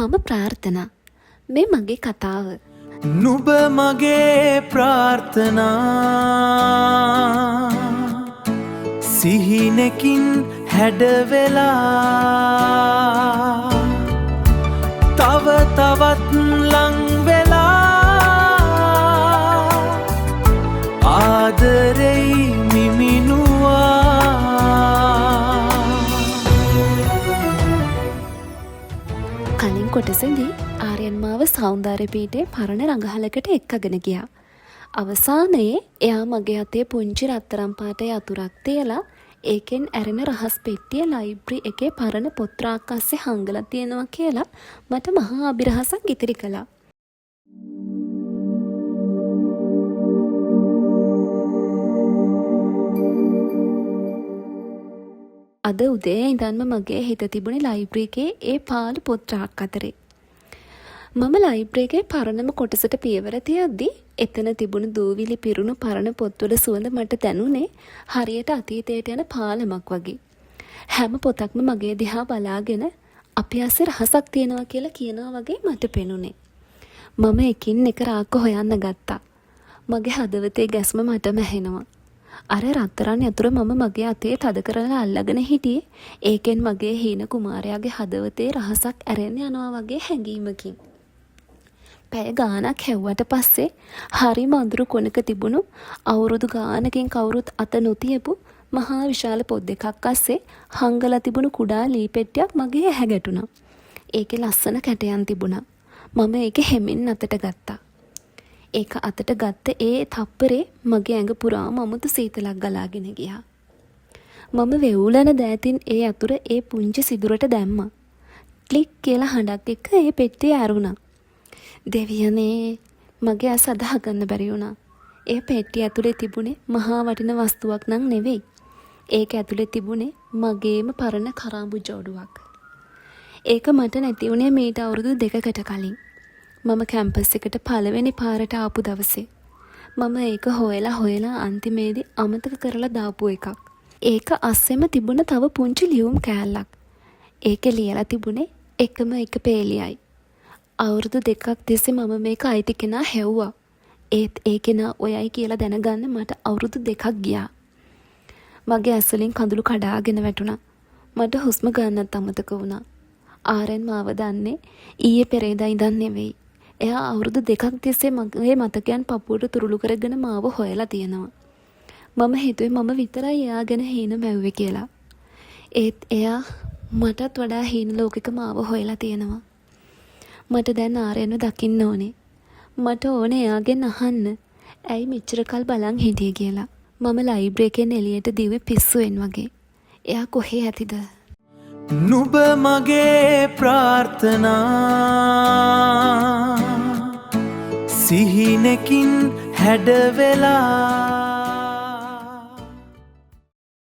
මම ප්‍රාර්ථනා මේ මගේ කතාව. නුඹ මගේ ප්‍රාර්ථනා සිහිනකින් හැඩවෙලා තව තවත් ලංවෙලා ආදරෙයි මිමිනුවා. කලින් කොටසේදී ආර්යන් මාව සෞන්දර්ය පීඨයේ පරණ රඟහලකට එක්කගෙන ගියා. අවසානයේ එයා මගේ අතේ පුංචි රත්තරන් පාට යතුරක් තියලා ඒකෙන් ඇරෙන රහස් පෙට්ටිය ලයිබ්‍රරි එකේ පරණ පොත් රාක්කස්සේ හංගලා තියෙනවා කියලා මට මහා අභිරහසක් ඉතිරි කළා. අද උදේ ඉඳන්ම මගේ හිත තිබුණේ ලයිබ්‍රරි එකේ ඒ පාළු පොත් රාක්ක අතරේ. මම ලයිබ්‍රරි එකේ පරණම කොටසට පියවර තියද්දී එතන තිබුණු දූවිලි පිරුණු පරණ පොත්වල සුවඳ මට දැනුනේ හරියට අතීතයට යන පාලමක් වගේ. හැම පොතක්ම මගේ දිහා බලාගෙන අපි අස්සේ රහසක් තියෙනවා කියලා කියනවා වගේ මට පෙනුනේ. මම එකින් එක රාක්ක හොයන්න ගත්තා. මගේ හදවතේ ගැස්ම මටම ඇහෙනවා. අර රත්තරන් යතුර මම මගේ අතේ තද කරලා අල්ලගෙන හිටියේ ඒකෙන් මගේ හීන කුමාරයාගේ හදවතේ රහසක් ඇරෙන්න යනවා වගේ හැඟීමකින්. පැය ගානක් හැව්වට පස්සේ හරිම අඳුරු කොනක තිබුණු අවුරුදු ගානකින් කවුරුත් අත නොතියපු මහා විශාල පොත් දෙකක් අස්සේ හංගලා තිබුණු කුඩා ලී පෙට්ටියක් මගේ ඇහැ ගැටුණා. ඒකේ ලස්සන කැටයන් තිබුණා. මම ඒක හැමින් අතට ගත්තා. ඒක අතට ගත්ත ඒ තප්පරේ මගේ ඇඟ පුරාම අමුතු සීතලක් ගලාගෙන ගියා. මම වෙවුලන දෑතින් ඒ අතුර ඒ පුංචි සිදුරට දැම්මා. ක්ලික් කියලා හඬක් එක්ක ඒ පෙට්ටිය ඇරුණා. දෙවියනේ මගේ අස අදහ ගන්න බැරි වුණා. ඒ පෙට්ටිය ඇතුලේ තිබුණේ මහා වටින වස්තුවක් නම් නෙවෙයි. ඒක ඇතුලේ තිබුණේ මගේම පරණ කරාඹු ජෝඩුවක්. ඒක මට නැති වුණේ මීට අවුරුදු 2කට කලින්. මම කැම්පස් එකට පළවෙනි පාරට ආපු දවසේ. මම ඒක හොයලා අන්තිමේදී අමතක කරලා දාපු එකක්. ඒක අස්සෙම තිබුණ තව පුංචි ලියුම් කෑල්ලක්. ඒකේ ලියලා තිබුණේ එකම එක පේලියයි. අවුරුදු 2ක් තිස්සේ මම මේක අයිති කෙනා හැව්වා. ඒත් ඒ කෙනා ඔයයි කියලා දැනගන්න මට අවුරුදු 2ක් ගියා. මගේ ඇස් වලින් කඳුළු කඩාගෙන වැටුණා. මට හුස්ම ගන්නත් අමතක වුණා. ආරෙන් මාව දන්නේ ඊයේ පෙරේදා ඉඳන් නෙවෙයි. එයා අවුරුදු 2ක් තිස්සේ මගේ මතකයන් පපුවට තුරුළු කරගෙන මාව හොයලා තියෙනවා. මම හිතුවේ මම විතරයි එයා ගැන හීන මැව්වේ කියලා. ඒත් එයා මටත් වඩා හීන ලෝකෙක මාව හොයලා තියෙනවා. මට දැන් ආරයන්ව දකින්න ඕනේ. මට ඕනේ එයාගෙන් අහන්න ඇයි මෙච්චර කල් බලන් හිටියේ කියලා. මම ලයිබ්‍රරි එකෙන් එළියට දිව්වේ පිස්සුවෙන් වගේ. එයා කොහේ ඇතිද? නුඹ මගේ ප්‍රාර්ථනා සිහිනකින් හැඩවෙලා